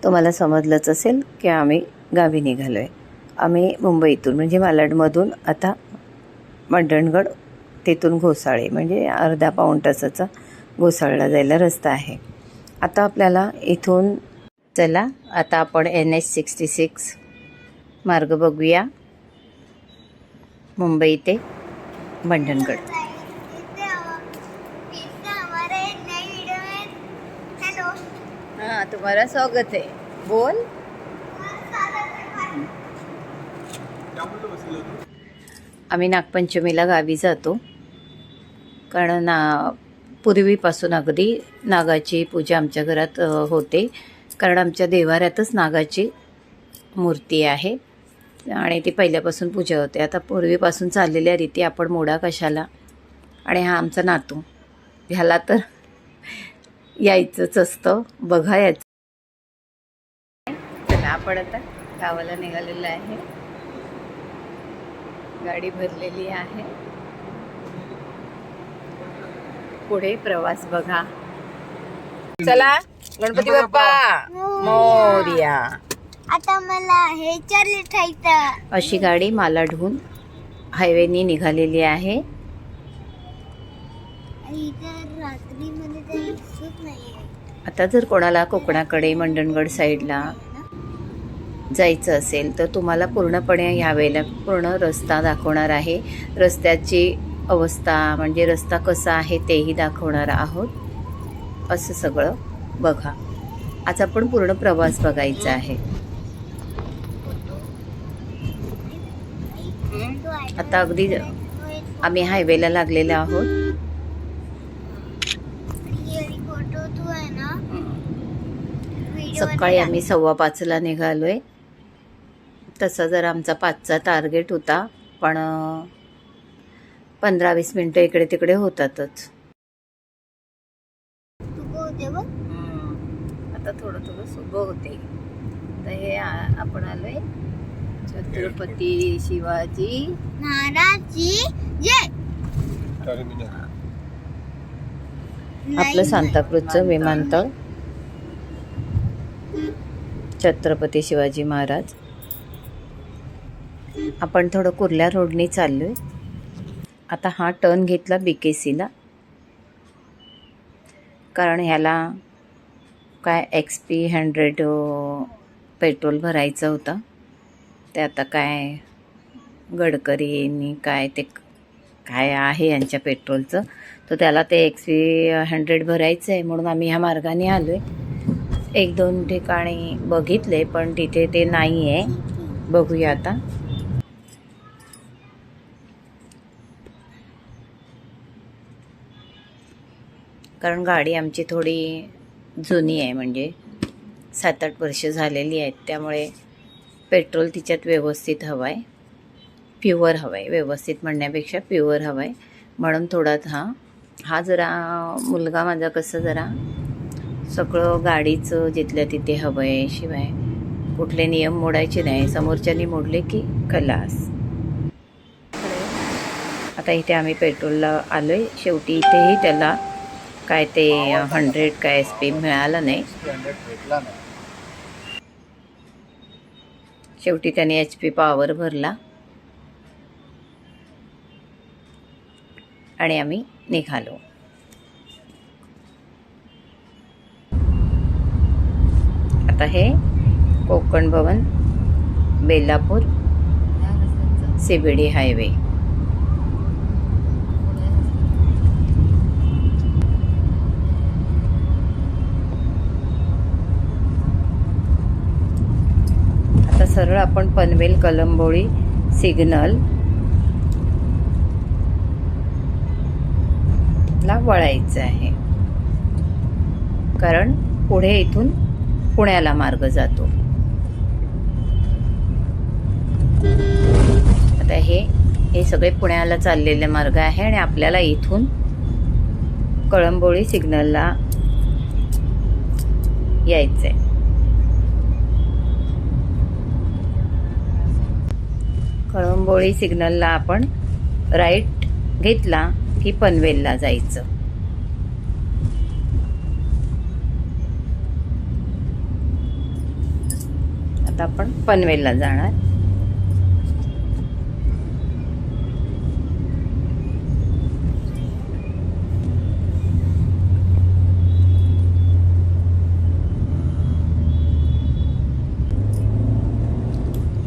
तुम्हाला समजलंच असेल की आम्ही गावी निघालो आहे. आम्ही मुंबईतून म्हणजे मालाडमधून आता मंडणगड, तिथून घोसाळे म्हणजे अर्धा पाऊण तासाचा घोसाळला जायला रस्ता आहे. आता आपल्याला इथून चला आता आपण NH66 मार्ग बघूया, मुंबई ते मंडणगड. हाँ, तुम्हारा स्वागत है. बोल. आम्ही नागपंचमीला गावी जातो, कारण पूर्वीपासून अगदी नागाची पूजा आमच्या घरात होते, कारण आमच्या देवाऱ्यातच नागाची मूर्ती आहे आणि ती पहिल्यापासून पूजा होते. आता पूर्वीपासून चाललेल्या रीती आपण मोडा कशाला. आणि हा आमचा नातू, ह्याला तर यायचंच असतं, बघा यायचं. चला आपण आता गावाला निघालेलं आहे. गाडी भरलेली आहे. पुढे प्रवास बघा. चला, गणपती बाप्पा मोरया. आता मला हे चार्ली ठायचं. अशी गाडी मालाडहून हायवेनी निघालेली आहे. आता जर कोणाला कोकणाकडे मंडणगड साईडला जायचं असेल तर तुम्हाला पूर्णपणे ह्या वेळेला पूर्ण रस्ता दाखवणार आहे. रस्त्याची अवस्था म्हणजे रस्ता कसा आहे तेही दाखवणार आहोत. असं सगळं बघा. आज आपण पूर्ण प्रवास बघायचा आहे. आता अगदी आम्ही हायवेला लागलेलो आहोत. सकाळी आम्ही 5:15ला निघालोय. तसा जर आमचा 5चा टार्गेट होता, पण 15-20 मिनटं इकडे तिकडे होतातच. आता थोडं थोडं सुबह होते. तर हे आपण आलोय छत्रपती शिवाजी महाराजची जय. आपलं सांताक्रूजचं विमानतळ, छत्रपती शिवाजी महाराज. आपण थोडं कुर्ल्या रोडने चाललोय. आता हा टर्न घेतला BKCला, कारण ह्याला काय XP 100 पेट्रोल भरायचं होतं. ते आता काय गडकरींनी काय ते काय आहे यांच्या पेट्रोलचं, तर त्याला ते XP 100 भरायचं आहे. म्हणून आम्ही ह्या मार्गाने आलो आहे. 1-2 ठिकाणी बघितले पण तिथे ते नाही आहे. बघूया आता. कारण गाडी आमची थोडी जुनी आहे, म्हणजे 7-8 वर्ष झालेली आहेत. त्यामुळे पेट्रोल तिच्यात व्यवस्थित हवं आहे, प्युअर हवं आहे. व्यवस्थित म्हणण्यापेक्षा प्युअर हवं आहे. म्हणून थोडा हा जरा मुलगा माझा कसं जरा सगळं गाडीचं जिथल्या तिथे हवं आहे. शिवाय कुठले नियम मोडायचे नाही. समोरच्यानी मोडले की खलास. आता इथे आम्ही पेट्रोलला आलो आहे. शेवटी इथेही त्याला काय ते 100 काय SP मिळालं नाही. शेवटी त्याने HP पॉवर भरला आणि आम्ही निघालो. आता हे कोकण भवन, बेलापूर, CBD हायवे. आता सरळ आपण पनवेल कलंबोळी सिग्नल ला वळायचं आहे, कारण पुढे इथून पुण्याला मार्ग जातो. आता हे सगळे पुण्याला चाललेले मार्ग आहे आणि आपल्याला इथून कळंबोळी सिग्नलला यायचंय. कळंबोळी सिग्नलला आपण राईट घेतला की पनवेलला जायचं. आता आपण पनवेलला जाणार.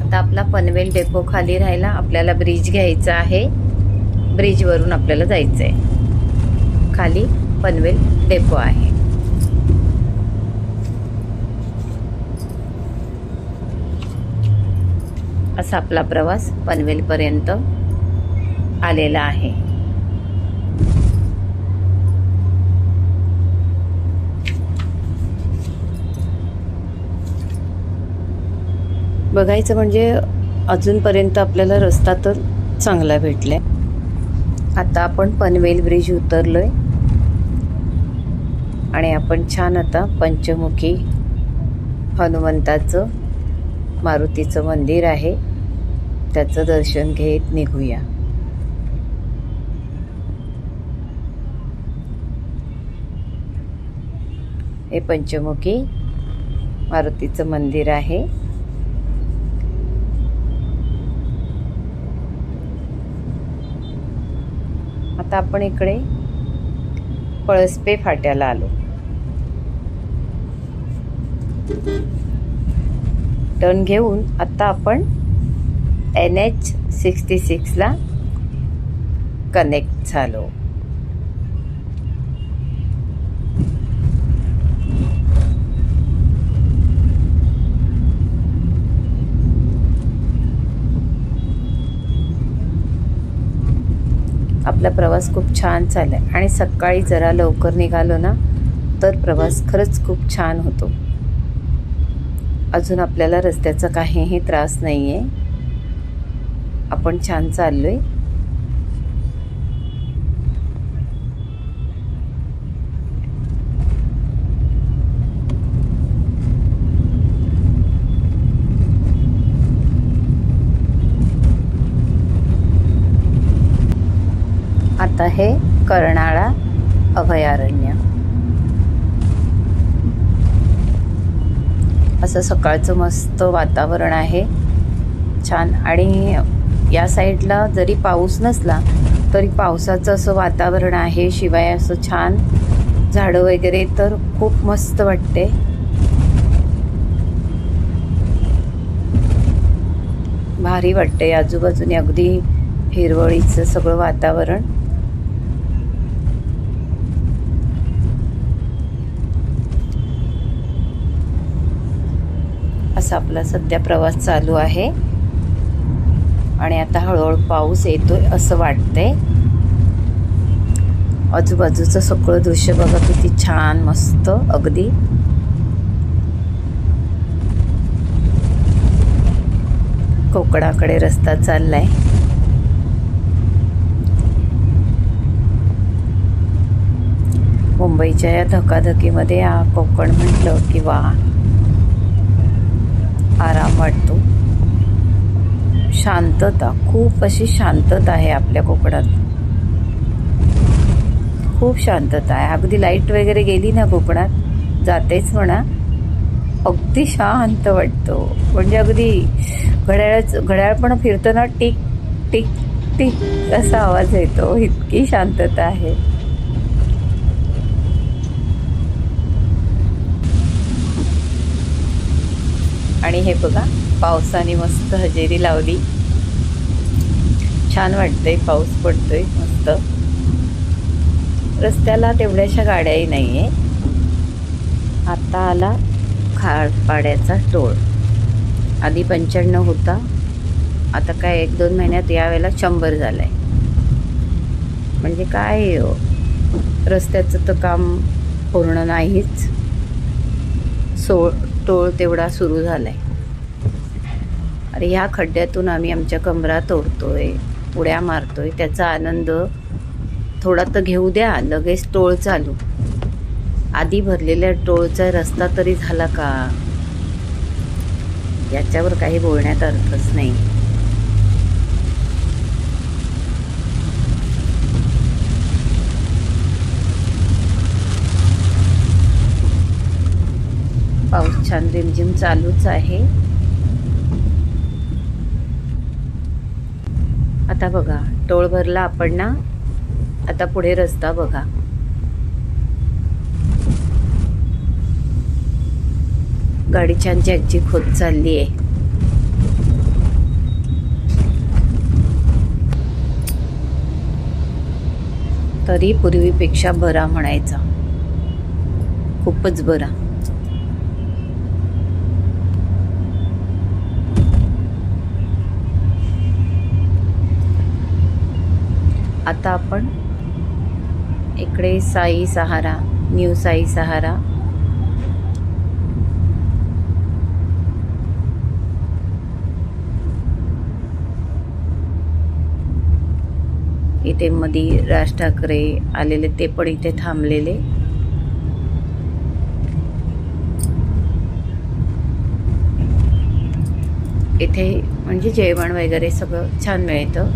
आता आपला पनवेल डेपो खाली राहिला. आपल्याला ब्रिज घ्यायचा आहे. ब्रिजवरून आपल्याला जायचं आहे. खाली पनवेल डेपो आहे. असा आपला प्रवास पनवेलपर्यंत आलेला आहे. बघायचं म्हणजे अजूनपर्यंत आपल्याला रस्ता तर चांगला भेटलाय. आता आपण पनवेल ब्रिज उतरलोय आणि आपण छान आता पंचमुखी हनुमंताचं मारुतीचं मंदिर आहे त्याचं दर्शन घेत निघूया. हे पंचमुखी मारुतीचं मंदिर आहे. आता आपण इकडे पळसपे फाट्याला आलो. टर्न घेऊन आता आपण NH66 ला कनेक्ट झालो. आपला प्रवास खूप छान चाललाय आणि सकाळी जरा लवकर निघालो ना तर प्रवास खरंच खूप छान होतो. अजून आपल्याला रस्त्याचा काहीही त्रास नाहीये. आपण छान चाललोय. आता हे कर्नाळा अभयारण्य. असं सकाळचं मस्त वातावरण आहे छान. आणि या साईडला जरी पाऊस नसला तरी पावसाचं असं वातावरण आहे. शिवाय असं छान झाडं वगैरे तर खूप मस्त वाटते. भारी वाटते. आजूबाजूने अगदी हिरवळीचं सगळं वातावरण. असा आपला सध्या प्रवास चालू आहे आणि आता हळूहळू पाऊस येतोय असं वाटतंय. आजूबाजूचं सगळं दृश्य बघा किती छान मस्त. अगदी कोकणाकडे रस्ता चाललाय. मुंबईच्या या धकाधकीमध्ये कोकण म्हटलं की वा, आराम वाटतो. शांतता, खूप अशी शांतता आहे आपल्या कोकणात. खूप शांतता आहे. अगदी लाईट वगैरे गेली ना कोकणात, जातेच म्हणा, अगदी शांत वाटतो. म्हणजे अगदी घड्याळ पण फिरताना टिक टिक टिक असा आवाज येतो. इतकी शांतता आहे. आणि हे बघा पावसाने मस्त हजेरी लावली. छान वाटतंय. पाऊस पडतोय मस्त. रस्त्याला तेवढ्याशा गाड्याही नाही आहे. आता आला खारपाड्याचा टोळ. आधी 95 होता, आता काय 1-2 महिन्यात यावेळेला 100 झाला आहे. म्हणजे काय रस्त्याचं तर काम पूर्ण नाहीच. टोळ तेवढा सुरू झाला आहे. अरे ह्या खड्ड्यातून आम्ही आमच्या कमरा तोडतोय, उड्या मारतोय. त्याचा आनंद थोडा तर घेऊ द्या. लगेच टोळ चालू. आधी भरलेल्या टोळचा रस्ता तरी झाला का? याच्यावर काही बोलण्यात अर्थच नाही. पाऊस छान रिमझिम चालूच आहे. आता बघा टोळ भरला आपण ना, आता पुढे रस्ता बघा. गाडी छान जॅकजीक होत चालली आहे. तरी पूर्वीपेक्षा बरा म्हणायचा, खूपच बरा. आता आपण इकडे साई सहारा, न्यू साई सहारा, इथे मध्ये राज ठाकरे आलेले ते पण इथे थांबलेले. इथे म्हणजे जेवण वगैरे सगळं छान मिळतं,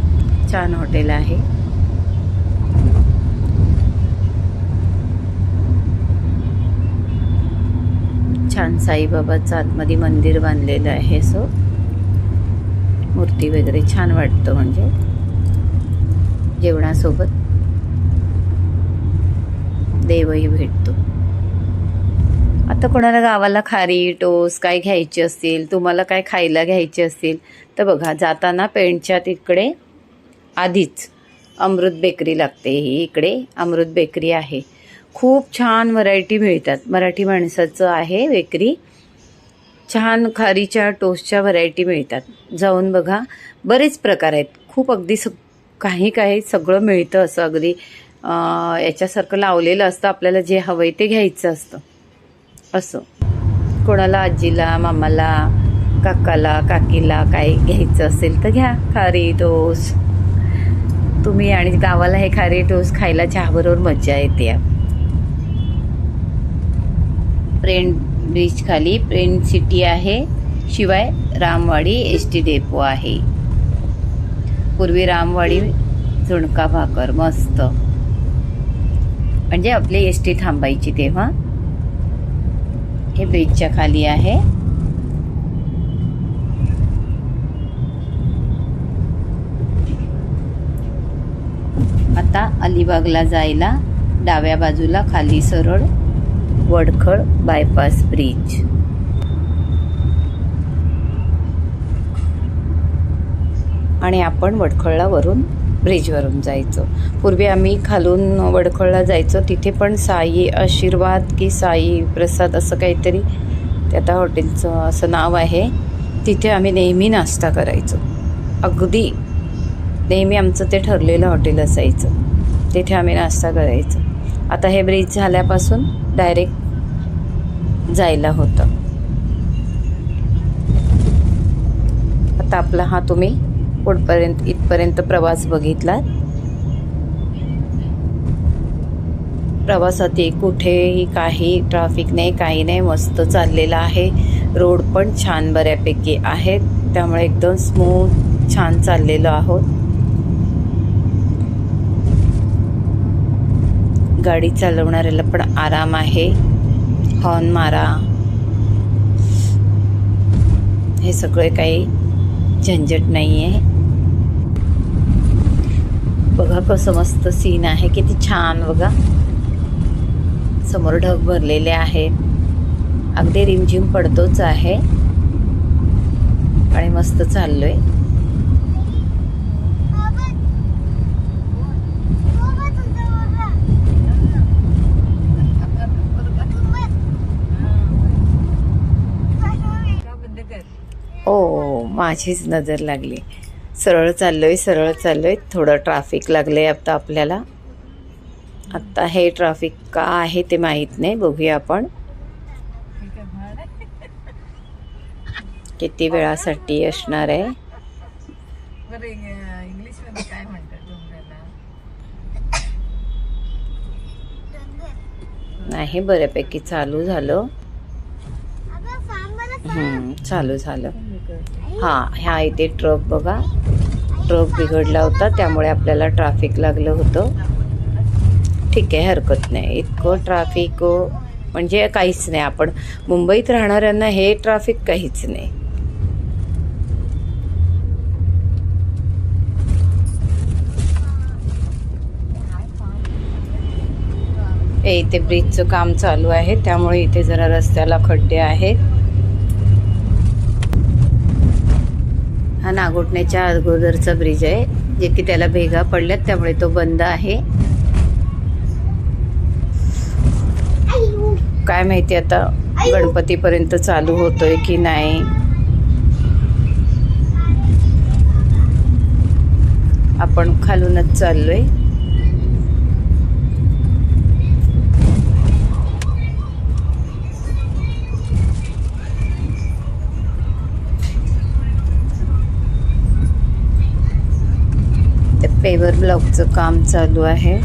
छान हॉटेल आहे. छान साईबाबाचं आतमध्ये मंदिर बांधलेलं आहे. सो मूर्ती वगैरे छान वाटतं, म्हणजे जेवणासोबत देवही भेटतो. आता कोणाला गावाला खारी टोस काय घ्यायचे असतील, तुम्हाला काय खायला घ्यायचे असतील तर बघा जाताना पेंटच्या तिकडे आधीच अमृत बेकरी लागते. ही इकडे अमृत बेकरी आहे. खूप छान व्हरायटी मिळतात. मराठी माणसाचं आहे बेकरी. छान खारीच्या टोस्टच्या व्हरायटी मिळतात. जाऊन बघा, बरेच प्रकार आहेत. खूप अगदी काही काही सगळं मिळतं. असं अगदी याच्यासारखं लावलेलं असतं. आपल्याला जे हवं आहे ते घ्यायचं असतं. असं कोणाला आजीला, मामाला, काकाला, काकीला काही घ्यायचं असेल तर घ्या खारी टोस्ट तुम्ही. आणि गावाला हे खारी टोस्ट खायला चहाबरोबर मजा येते. प्रेंट ब्रिज खाली प्रेंट सिटी आहे. शिवाय रामवाडी एसटी डेपो आहे. पूर्वी रामवाडी झुणका भाकर मस्त, म्हणजे आपली एसटी थांबायची तेव्हा. हे ब्रिजच्या खाली आहे. आता अलिबागला जायला डाव्या बाजूला खाली सरळ वडखळ बायपास ब्रिज. आणि आपण वडखळला वरून ब्रिजवरून जायचो. पूर्वी आम्ही खालून वडखळला जायचो. तिथे पण साई आशीर्वाद की साई प्रसाद असं काहीतरी त्या हॉटेलचं असं नाव आहे. तिथे आम्ही नेहमी नाश्ता करायचो. अगदी नेहमी आमचं ते ठरलेलं हॉटेल असायचं. तिथे आम्ही नाश्ता करायचो. आता हे ब्रिज झाल्यापासून डायरेक्ट जायला होतं. आता आपला हा तुम्ही पुढपर्यंत इथपर्यंत प्रवास बघितला. प्रवासात कुठेही काही ट्रॅफिक नाही, काही नाही. मस्त चाललेला आहे. रोड पण छान बऱ्यापैकी आहेत. त्यामुळे एकदम स्मूथ छान चाललेलो आहोत. गाडी चालवणाऱ्याला पण आराम आहे. हॉर्न मारा, हे सगळे काही झंझट नाही आहे. बघा कसं मस्त सीन आहे, किती छान. बघा समोर ढग भरलेले आहेत. अगदी रिमझिम पडतोच आहे आणि मस्त चाललोय. ओ माझीच नजर लागली. सरळ चाललोय. थोडं ट्रॅफिक लागलंय आता आपल्याला. आता हे ट्रॅफिक का आहे ते माहीत नाही. बघूया आपण किती वेळासाठी असणार आहे. नाही बऱ्यापैकी चालू झालं. चालू झालं. ह्या इथे ट्रक बघा, ट्रक बिघडला होता त्यामुळे आपल्याला ट्रॅफिक लागलं होतं. ठीक आहे, हरकत नाही. इतकं ट्रॅफिक म्हणजे काहीच नाही. आपण मुंबईत राहणाऱ्यांना हे ट्रॅफिक काहीच नाही. हे इथे ब्रिजचं काम चालू आहे, त्यामुळे इथे जरा रस्त्याला खड्डे आहेत. हा नागोठण्याच्या अगोदरचा ब्रिज आहे, जे की त्याला भेगा पडल्यात त्यामुळे तो बंद आहे. काय माहिती आता गणपतीपर्यंत चालू होतोय की नाही. आपण खालूनच चाललोय. पेवर ब्लॉकचं काम चालू आहे.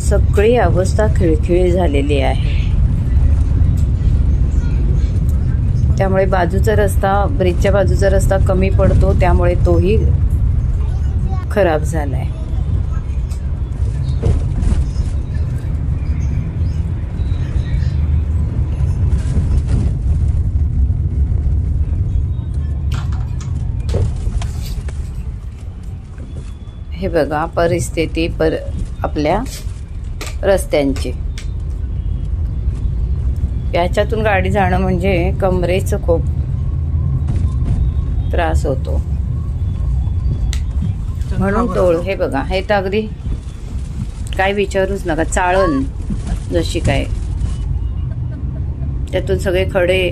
सगळी अवस्था खिळखिळी झालेली आहे. त्यामुळे बाजूचा रस्ता, ब्रिजच्या बाजूचा रस्ता कमी पडतो, त्यामुळे तोही खराब झालाय. हे बघा परिस्थिती आपल्या रस्त्यांची. याच्यातून गाडी जाणं म्हणजे कमरेचं खूप त्रास होतो. म्हणून टोळ हे बघा, हे तर अगदी काय विचारूच नका, चाळण जशी काय. त्यातून सगळे खडे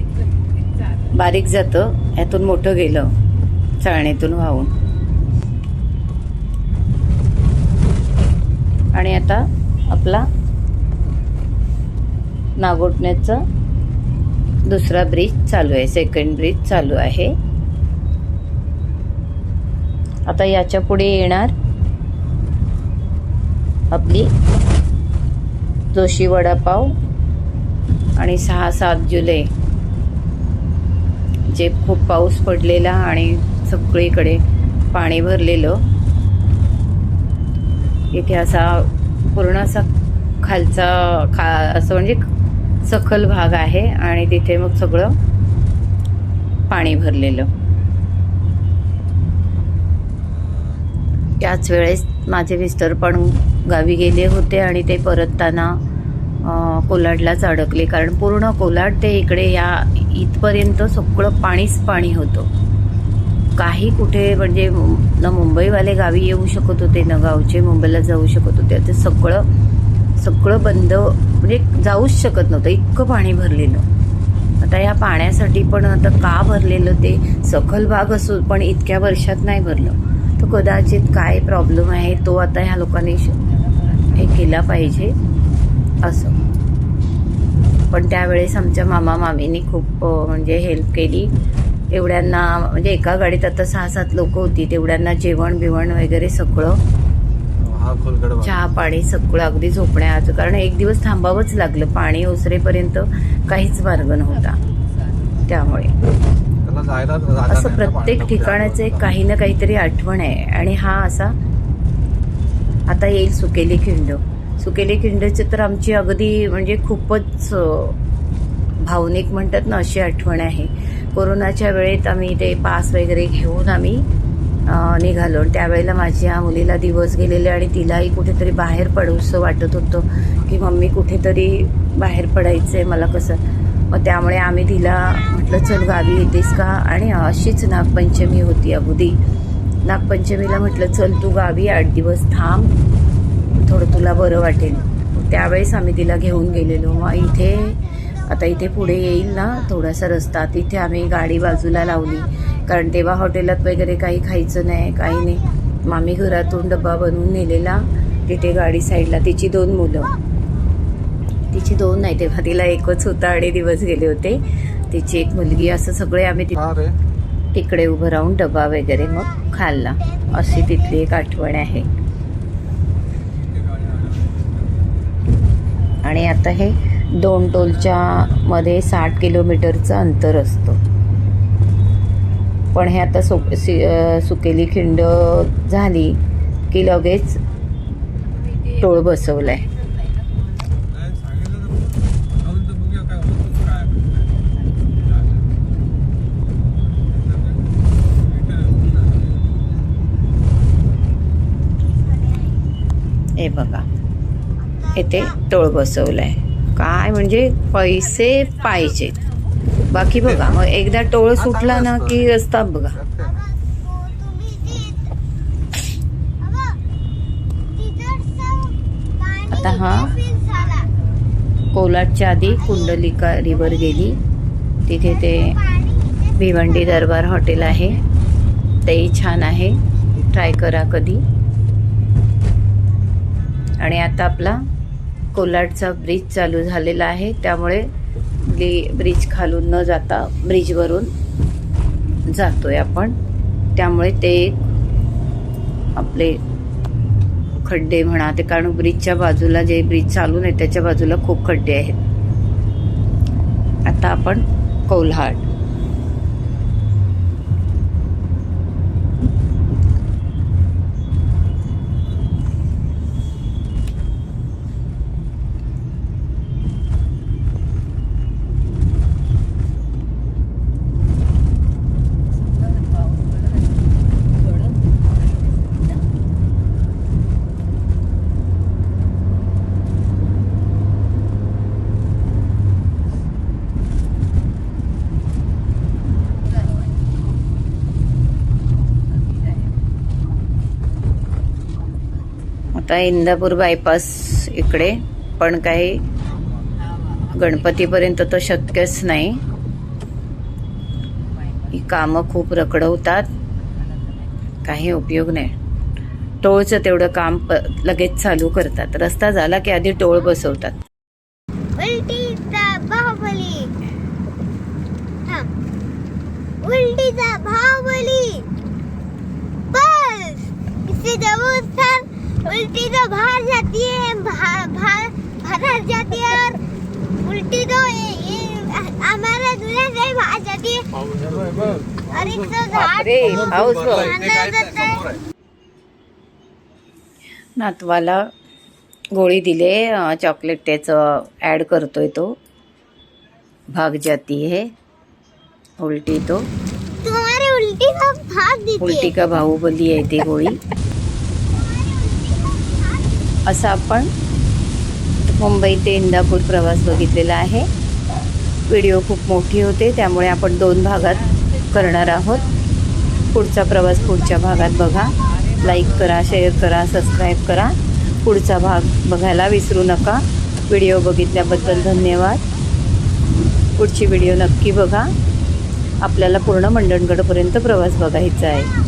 बारीक जातं, यातून मोठं गेलं चाळणीतून वाहून. आणि आता आपला नागोठण्याचा दुसरा ब्रिज चालू आहे, सेकंड ब्रिज चालू आहे. आता याच्या पुढे येणार आपली जोशी वडापाव. आणि 6-7 जुलै जे खूप पाऊस पडलेला आणि सगळीकडे पाणी भरलेलं. इथे असा पूर्ण असा खालचा असं म्हणजे सखल भाग आहे आणि तिथे मग सगळं पाणी भरलेलं. त्याच वेळेस माझे मिस्टर पण गावी गेले होते आणि ते परतताना कोलाडलाच अडकले, कारण पूर्ण कोलाड ते इकडे या इथपर्यंत सगळं पाणीच पाणी होतं. काही कुठे म्हणजे ना मुंबईवाले गावी येऊ शकत होते, ना गावचे मुंबईला जाऊ शकत होते. ते सगळं बंद, म्हणजे जाऊच शकत नव्हतं, इतकं पाणी भरलेलं. आता या पाण्यासाठी पण आता का भरलेलं, ते सखल भाग असो पण इतक्या वर्षात नाही भरलं. तर कदाचित काय प्रॉब्लेम आहे तो आता ह्या लोकांनी हे केला पाहिजे असं. पण त्यावेळेस आमच्या मामा मामींनी खूप म्हणजे हेल्प केली. एवढ्यांना म्हणजे एका गाडीत आता 6-7 लोक होती, तेवढ्यांना जेवण बिवण वगैरे सगळं, चहा पाणी सगळं, अगदी झोपण्याचं. कारण एक दिवस थांबावंच लागलं, पाणी ओसरेपर्यंत काहीच मार्ग नव्हता. त्यामुळे असं प्रत्येक ठिकाणाचं एक काही ना काहीतरी आठवण आहे. आणि हा असा आता येईल सुकेली खिंड. सुकेली खिंडची तर आमची अगदी म्हणजे खूपच भावनिक म्हणतात ना, अशी आठवण आहे. कोरोनाच्या वेळेत आम्ही ते पास वगैरे घेऊन आम्ही निघालो. त्यावेळेला माझ्या मुलीला दिवस गेलेले आणि तिलाही कुठेतरी बाहेर पडूसं वाटत होतं की मम्मी कुठेतरी बाहेर पडायचं आहे मला कसं. मग त्यामुळे आम्ही तिला म्हटलं चल गावी येतेस का. आणि अशीच नागपंचमी होती अगदी. नागपंचमीला म्हटलं चल तू गावी 8 दिवस थांब, थोडं तुला बरं वाटेल. त्यावेळेस आम्ही तिला घेऊन गेलेलो. मग इथे पुढे येईल ना थोडासा रस्ता, तिथे आम्ही गाडी बाजूला लावली, कारण तेव्हा हॉटेलात वगैरे काही खायचं नाही, काही नाही. मामी घरातून डब्बा बनवून नेलेला, तिथे गाडी साईडला. तिची 2 मुलं, तिची 2 नाही तेव्हा तिला एकच होता आणि दिवस गेले होते. तिची एक मुलगी, असं सगळे आम्ही तिकडे उभं राहून डब्बा वगैरे मग खाल्ला. अशी तिथली एक आठवण आहे. आणि आता हे 2 टोलच्या मध्ये 60 किलोमीटरचं अंतर असतं. पण हे आता सुकेली खिंड झाली की लगेच टोळ बसवलाय. हे बघा इथे टोळ बसवलाय. काय म्हणजे पैसे पाहिजेत, बाकी बघा मग एकदा टोळ सुटला ना की रस्ता बघा. आता हा कोलाडच्या आधी कुंडलिका रिव्हर गेली, तिथे ते भिवंडी दरबार हॉटेल आहे, तेही छान आहे, ट्राय करा कधी. आणि आता आपला कोलाडचा ब्रिज चालू झालेला आहे, त्यामुळे ब्रिज खालून न जाता ब्रिजवरून जातोय आपण. त्यामुळे ते आपले खड्डे म्हणा ते, कारण ब्रिजच्या बाजूला जे ब्रिज चालू आहे त्याच्या बाजूला खूप खड्डे आहेत. आता आपण कोल्हाड. आता इंदापूर बायपास इकडे, पण काही गणपतीपर्यंत तर शक्यच नाही, ही कामं खूप रखडवतात, काही उपयोग नाही. टोळचं तेवढं काम लगेच चालू करतात, रस्ता झाला की आधी टोळ बसवतात. उलटीचा बाहुबली, उलटीचा बाहुबली, बस इससे जरूर सर उल्टी तो बाहर जाती है, बाहर जाती है, और उल्टी तो हमारे दूल्हे से बाहर जाती है, और नातवाला गोळी दिले चॉकलेट, त्याचं ॲड करतोय तो. भाग जाती है उल्टी तो, तुम्हारी उल्टी का भाग देती है, उल्टी का बाहुबली आहे ती गोळी. असं आपण मुंबई ते इंदापूर प्रवास बघितलेला आहे. व्हिडिओ खूप मोठी होते, त्यामुळे आपण 2 भागात करणार आहोत. पुढचा प्रवास पुढच्या भागात बघा. लाईक करा, शेअर करा, सबस्क्राईब करा. पुढचा भाग बघायला विसरू नका. व्हिडिओ बघितल्याबद्दल धन्यवाद. पुढची व्हिडिओ नक्की बघा. आपल्याला पूर्ण मंडणगडपर्यंत प्रवास बघायचा आहे.